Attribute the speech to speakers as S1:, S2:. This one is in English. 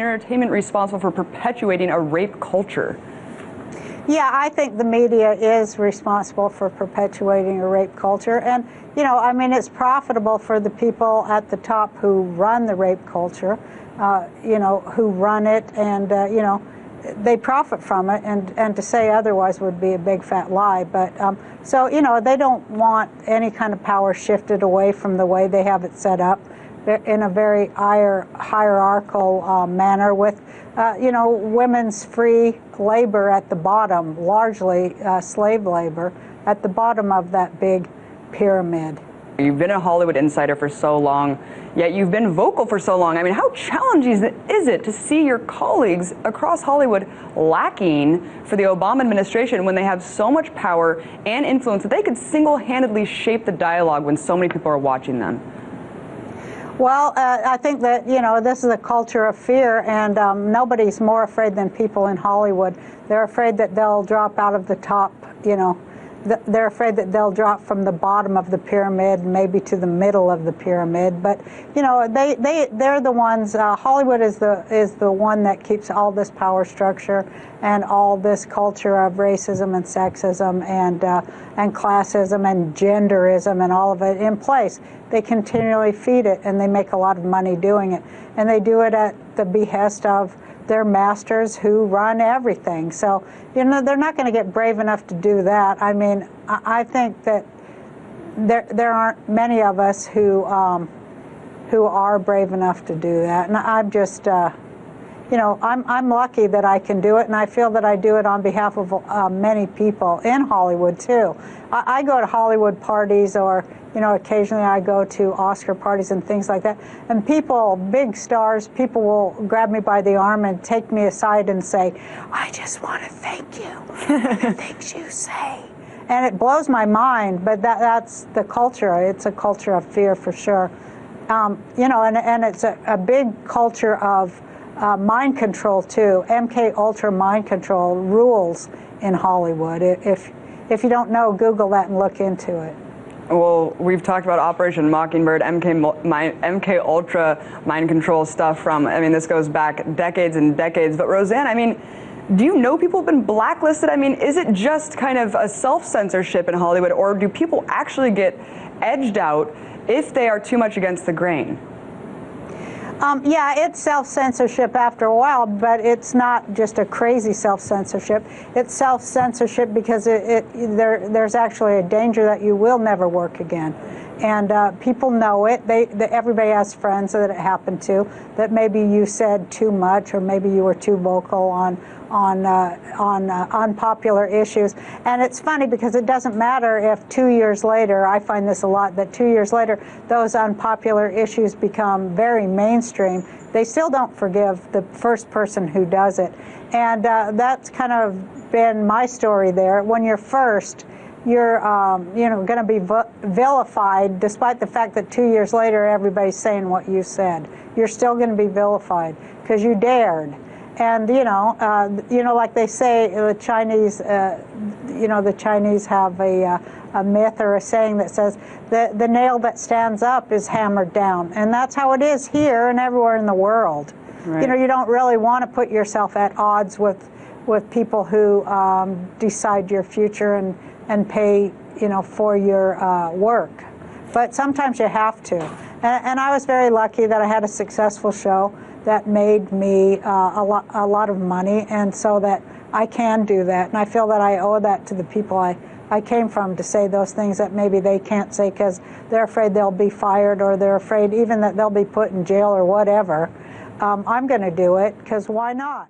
S1: entertainment responsible for perpetuating a rape culture?
S2: Yeah, I think the media is responsible for perpetuating a rape culture. And, you know, I mean, it's profitable for the people at the top who run the rape culture, you know, who run it, and, you know, they profit from it, and to say otherwise would be a big fat lie. But so, you know, they don't want any kind of power shifted away from the way they have it set up in a very hierarchical manner with, you know, women's free labor at the bottom, largely slave labor, at the bottom of that big pyramid.
S1: You've been a Hollywood insider for so long, yet you've been vocal for so long. I mean, how challenging is it to see your colleagues across Hollywood lacking for the Obama administration when they have so much power and influence that they could single-handedly shape the dialogue when so many people are watching them?
S2: Well, I think that, you know, this is a culture of fear, and nobody's more afraid than people in Hollywood. They're afraid that they'll drop out of the top, you know. They're afraid that they'll drop from the bottom of the pyramid, maybe to the middle of the pyramid. But you know, they're the ones. Hollywood is the one that keeps all this power structure and all this culture of racism and sexism and classism and genderism and all of it in place. They continually feed it, and they make a lot of money doing it, and they do it at the behest of their masters who run everything. So, you know, they're not going to get brave enough to do that. I mean, I think that there aren't many of us who are brave enough to do that. And I'm just, you know, I'm lucky that I can do it, and I feel that I do it on behalf of many people in Hollywood too. I go to Hollywood parties, or you know, occasionally I go to Oscar parties and things like that, and people, big stars, people will grab me by the arm and take me aside and say, "I just want to thank you for the things you say." And it blows my mind, but that's the culture. It's a culture of fear for sure. You know, and it's a big culture of mind control too. MK Ultra mind control rules in Hollywood. If you don't know, Google that and look into it.
S1: Well, we've talked about Operation Mockingbird, MK Ultra mind control stuff from, I mean, this goes back decades and decades. But Rosanne, I mean, do you know people have been blacklisted? I mean, is it just kind of a self-censorship in Hollywood, or do people actually get edged out if they are too much against the grain?
S2: Yeah, it's self-censorship after a while, but it's not just a crazy self-censorship. It's self-censorship because there's actually a danger that you will never work again. And people know it. Everybody has friends that it happened to, that maybe you said too much, or maybe you were too vocal on unpopular issues. And it's funny because it doesn't matter if 2 years later, I find this a lot, that 2 years later those unpopular issues become very mainstream. They still don't forgive the first person who does it. And that's kind of been my story there. When you're first, you're you know, going to be vilified, despite the fact that 2 years later everybody's saying what you said. You're still going to be vilified because you dared. And you know, like they say, the Chinese, you know, the Chinese have a myth or a saying that says the nail that stands up is hammered down, and that's how it is here and everywhere in the world. Right. You know, you don't really want to put yourself at odds with people who decide your future and pay, you know, for your work. But sometimes you have to. And I was very lucky that I had a successful show that made me a lot of money, and so that I can do that. And I feel that I owe that to the people I came from, to say those things that maybe they can't say because they're afraid they'll be fired, or they're afraid even that they'll be put in jail or whatever. I'm going to do it because why not?